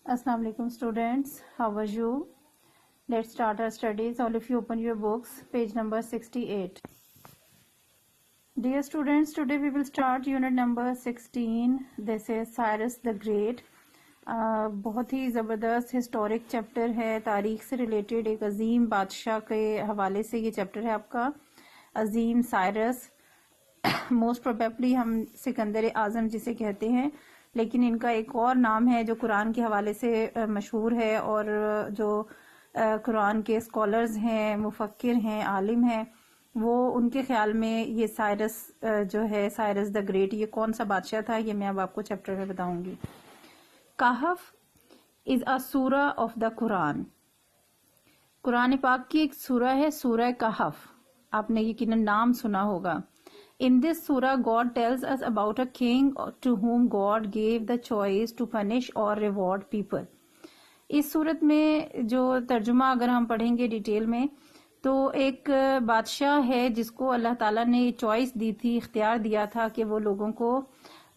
Assalamu alaikum students, how are you? Let's start our studies. All of you open your books, page number 68. Dear students, today we will start unit number 16. This is Cyrus the Great. बहुत ही ज़बरदस्त historic chapter है, तारीख से related एक अजीम बादशाह के हवाले से ये चैप्टर है आपका। अजीम साइरस, मोस्ट प्रोबेबली हम सिकंदर आज़म जिसे कहते हैं, लेकिन इनका एक और नाम है जो कुरान के हवाले से मशहूर है और जो कुरान के स्कॉलर्स हैं, मुफक्किर हैं, आलिम हैं, वो उनके ख्याल में ये साइरस जो है, साइरस द ग्रेट, ये कौन सा बादशाह था, ये मैं अब आपको चैप्टर में बताऊंगी। कहफ इज अ सूरा ऑफ द कुरान। कुरान पाक की एक सूरा है, सूरा कहफ। आपने यकीनन नाम सुना होगा। In this surah, God tells us about a king to whom God gave the choice to punish or reward people. इस सूरत में जो तर्जुमा अगर हम पढ़ेंगे डिटेल में, तो एक बादशाह है जिसको अल्लाह ताला ने चॉइस दी थी, इख्तियार दिया था कि वो लोगों को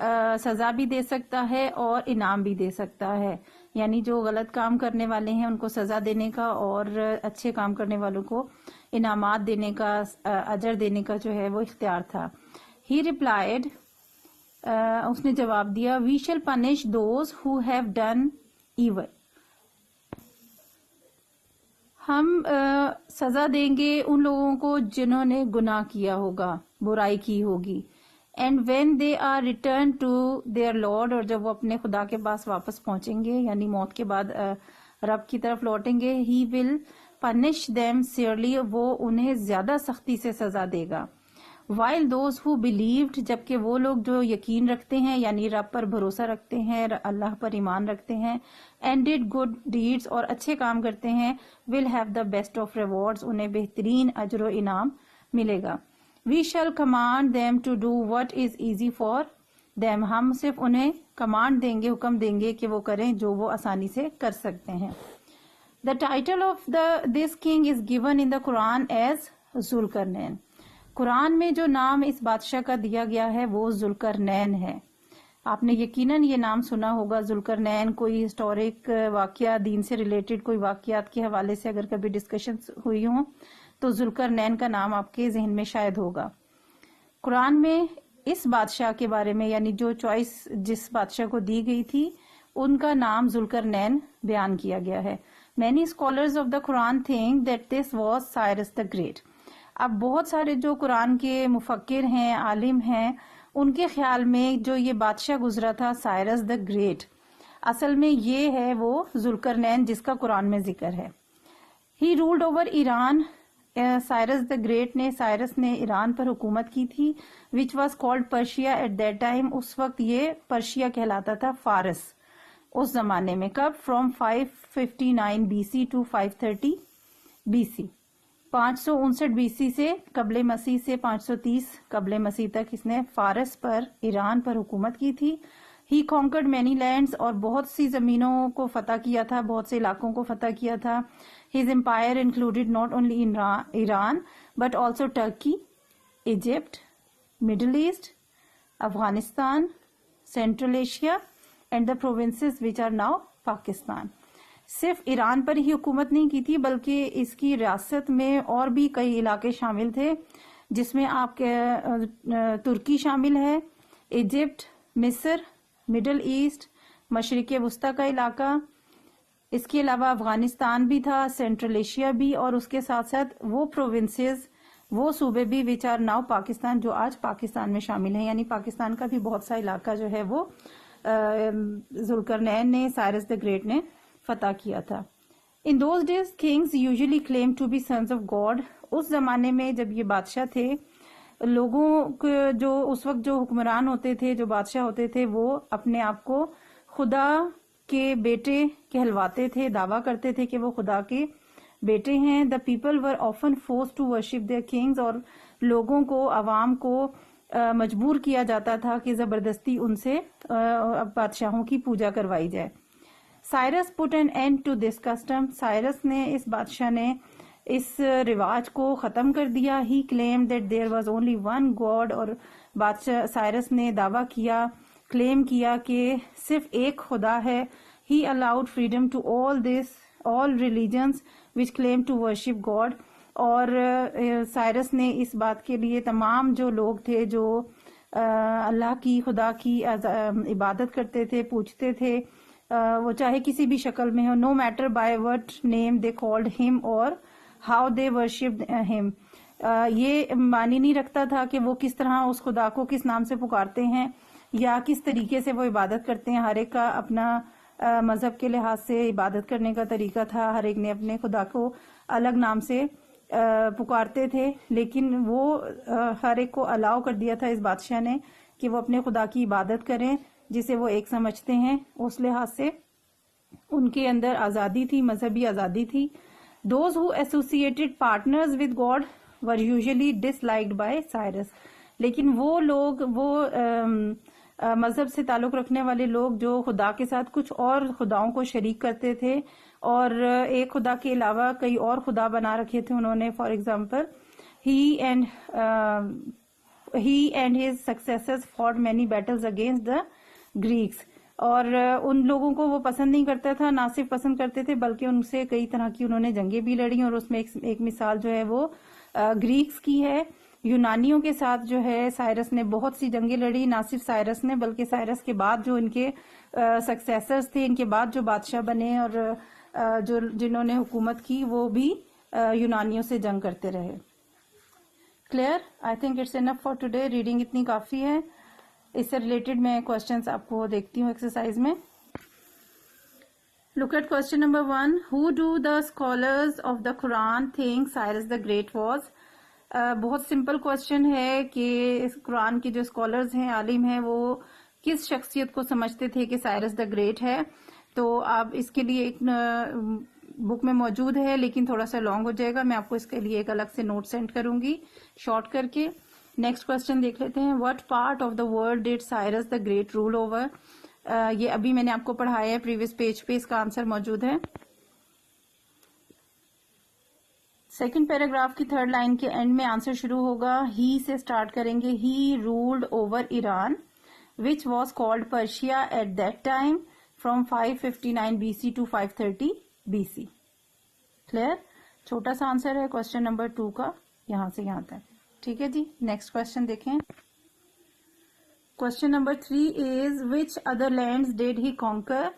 सजा भी दे सकता है और इनाम भी दे सकता है। यानी जो गलत काम करने वाले हैं उनको सजा देने का और अच्छे काम करने वालों को इनामात देने का, अजर देने का जो है वो इख्तियार था। ही रिप्लाइड, उसने जवाब दिया, we shall punish those who have done evil. हम सजा देंगे उन लोगों को जिन्होंने गुनाह किया होगा, बुराई की होगी। And when they are return to their Lord, और जब वो अपने खुदा के पास वापस पहुंचेंगे, यानी मौत के बाद रब की तरफ लौटेंगे, ही विल पनिश देम सियरली, वो उन्हें ज्यादा सख्ती से सजा देगा। वाइल दोज हु बिलीव्ड, जबकि वो लोग जो यकीन रखते हैं, यानी रब पर भरोसा रखते हैं, अल्लाह पर ईमान रखते हैं, एंड डिड गुड डीड्स, और अच्छे काम करते हैं, will have the best of rewards, उन्हें बेहतरीन अजर व इनाम मिलेगा। We shall command them to do what is easy for them, हम सिर्फ उन्हें कमांड देंगे, हुक्म देंगे कि वो करें जो वो आसानी से कर सकते हैं। The title of this king is given in the Quran as Zulqarnain. कुरान में जो नाम इस बादशाह का दिया गया है वो जुल्करनैन है। आपने यकीनन ये नाम सुना होगा, जुल्करनैन। कोई हिस्टोरिक वाकया, दीन से रिलेटेड कोई वाकयात के हवाले से अगर कभी डिस्कशन हुई हो तो जुल्करनैन का नाम आपके जहन में शायद होगा। कुरान में इस बादशाह के बारे में, यानी जो चॉइस जिस बादशाह को दी गई थी, उनका नाम जुल्करनैन बयान किया गया है। Many scholars of the Quran think that this was Cyrus the great. अब बहुत सारे जो कुरान के मुफक्किर हैं, आलिम हैं, उनके ख्याल में जो ये बादशाह गुजरा था, साइरस द ग्रेट, असल में ये है वो जुल्करनैन जिसका कुरान में जिक्र है। He ruled over Iran. Cyrus the great ने, साइरस ने ईरान पर हुकूमत की थी, which was called Persia at that time. उस वक्त ये पर्शिया कहलाता था, फारस उस जमाने में। कब? From 559 BC to 530 BC। 559 BC से कबले मसीह से 530 कबले मसीह तक इसने फारस पर, ईरान पर हुकूमत की थी। ही कॉन्कर्ड मैनी लैंड्स, और बहुत सी जमीनों को फतह किया था, बहुत से इलाकों को फतह किया था। His empire included not only Iran but also Turkey, Egypt, Middle East, Afghanistan, Central Asia and the provinces which are now Pakistan. सिर्फ ईरान पर ही हुकूमत नहीं की थी, बल्कि इसकी रियासत में और भी कई इलाके शामिल थे, जिसमें आपके तुर्की शामिल है, इजिप्ट, मिस्र, मिडल ईस्ट, मशरिक वस्ता का इलाका, इसके अलावा अफगानिस्तान भी था, सेंट्रल एशिया भी, और उसके साथ साथ वो प्रोविंसेस, वो सूबे भी विच आर नाउ पाकिस्तान, जो आज पाकिस्तान में शामिल है। यानी पाकिस्तान का भी बहुत सा इलाका जो है वो जुल्करनैन ने, साइरस द ग्रेट ने फतह किया था। In those days kings usually claim to be sons of God. उस जमाने में जब ये बादशाह थे, लोगों को जो उस वक्त जो हुक्मरान होते थे, जो बादशाह होते थे, वो अपने आप को खुदा के बेटे कहलवाते थे, दावा करते थे कि वो खुदा के बेटे हैं। The people were often forced to worship their kings, और लोगों को, अवाम को मजबूर किया जाता था कि जबरदस्ती उनसे बादशाहों की पूजा करवाई जाए। Cyrus put an end to this custom. Cyrus ने, इस बादशाह ने इस रिवाज को खत्म कर दिया। He claim that there was only one god, और बादशाह साइरस ने दावा किया, क्लेम किया कि सिर्फ एक खुदा है, He allowed freedom to all religions which claim to worship God. اور سائرس نے اس بات کے لیے تمام جو لوگ تھے جو اللہ کی خدا کی عبادت کرتے تھے پوچھتے تھے وہ چاہے کسی بھی شکل میں ہو, no matter by what name they called him or how they worshipped him, یہ معنی نہیں رکھتا تھا کہ وہ کس طرح اس خدا کو کس نام سے پکارتے ہیں یا کس طریقے سے وہ عبادت کرتے ہیں. ہر ایک کا اپنا مذہب کے لحاظ سے عبادت کرنے کا طریقہ تھا, ہر ایک نے اپنے خدا کو الگ نام سے پکارتے تھے, لیکن وہ ہر ایک کو الاؤ کر دیا تھا اس بادشاہ نے کہ وہ اپنے خدا کی عبادت کریں جسے وہ ایک سمجھتے ہیں. اس لحاظ سے ان کے اندر آزادی تھی, مذہبی آزادی تھی. Those who associated partners with God were usually disliked by Cyrus. لیکن وہ لوگ, وہ مذہب سے تعلق رکھنے والے لوگ جو خدا کے ساتھ کچھ اور خداؤں کو شریک کرتے تھے اور ایک خدا کے علاوہ کئی اور خدا بنا رکھے تھے انہوں نے, for example he and his successors fought many battles against the Greeks. اور ان لوگوں کو وہ پسند نہیں کرتا تھا, نہ صرف پسند کرتے تھے بلکہ ان سے کئی طرح کی انہوں نے جنگیں بھی لڑی, اور اس میں ایک مثال جو ہے وہ گریکس کی ہے. یونانیوں کے ساتھ جو ہے سائرس نے بہت سی جنگیں لڑی, نہ صرف سائرس نے بلکہ سائرس کے بعد جو ان کے سکسیسرز تھے, ان کے بعد جو بادشاہ بنے اور جو جنہوں نے حکومت کی وہ بھی یونانیوں سے جنگ کرتے رہے. Clear? I think it's enough for today. Reading اتنی کافی ہے. اس سے ریلیٹڈ میں کوشچنس آپ کو دیکھتی ہوں ایکسرسائز میں. Look at question number 1. How do the scholars of the Quran think Cyrus the great was? بہت سمپل کوشچن ہے کہ اس قرآن کے جو اسکالرز ہیں, عالم ہیں, وہ کس شخصیت کو سمجھتے تھے کہ سائرس دا گریٹ ہے. تو آپ اس کے لیے ایک بک میں موجود ہے لیکن تھوڑا سا لانگ ہو جائے گا, میں آپ کو اس کے لیے ایک الگ سے نوٹ سینڈ کروں گی شارٹ کر کے. نیکسٹ کوشچن دیکھ لیتے ہیں. What part of the world did Cyrus the great rule over? یہ ابھی میں نے آپ کو پڑھایا ہے پریویس پیج پہ, اس کا آنسر موجود ہے. سیکنڈ پیراگراف کی تھرڈ لائن کے اینڈ میں آنسر شروع ہوگا. ہی سے سٹارٹ کریں گے. He ruled over Iran which was called Persia at that time from 559 BC to 530 BC. Clear? چھوٹا سا آنسر ہے کوشچن نمبر 2 کا, یہاں سے یہاں تک. ٹھیک ہے جی. نیکسٹ کوشچن دیکھیں. Question number 3 is which other lands did he conquer?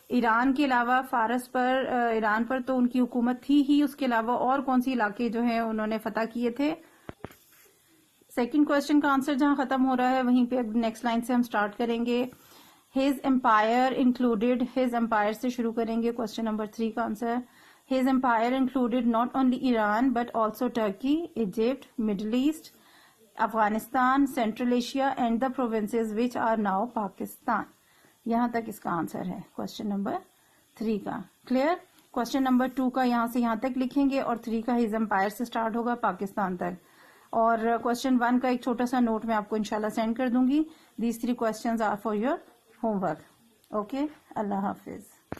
Iran کے علاوہ فارس پر, ایران پر تو ان کی حکومت تھی ہی, اس کے علاوہ اور کون سی علاقے جو ہیں انہوں نے فتح کیے تھے. سیکنڈ کوشچن کا آنسر جہاں ختم ہو رہا ہے وہیں پہ نیکسٹ لائن سے ہم سٹارٹ کریں گے. His empire included, his empire سے شروع کریں گے کوشچن نمبر 3 کا answer. His empire included not only Iran but also Turkey, Egypt, middle east, Afghanistan, central Asia and the provinces which are now Pakistan. یہاں تک اس کا آنسر ہے کوشچن نمبر 3 کا. کلیئر؟ کوشچن نمبر 2 کا یہاں سے یہاں تک لکھیں گے اور 3 کا ہز امپائر سے سٹارٹ ہوگا پاکستان تک. اور کوشچن 1 کا ایک چھوٹا سا نوٹ میں آپ کو انشاءاللہ سینڈ کر دوں گی. These 3 questions are for your homework. Okay, اللہ حافظ.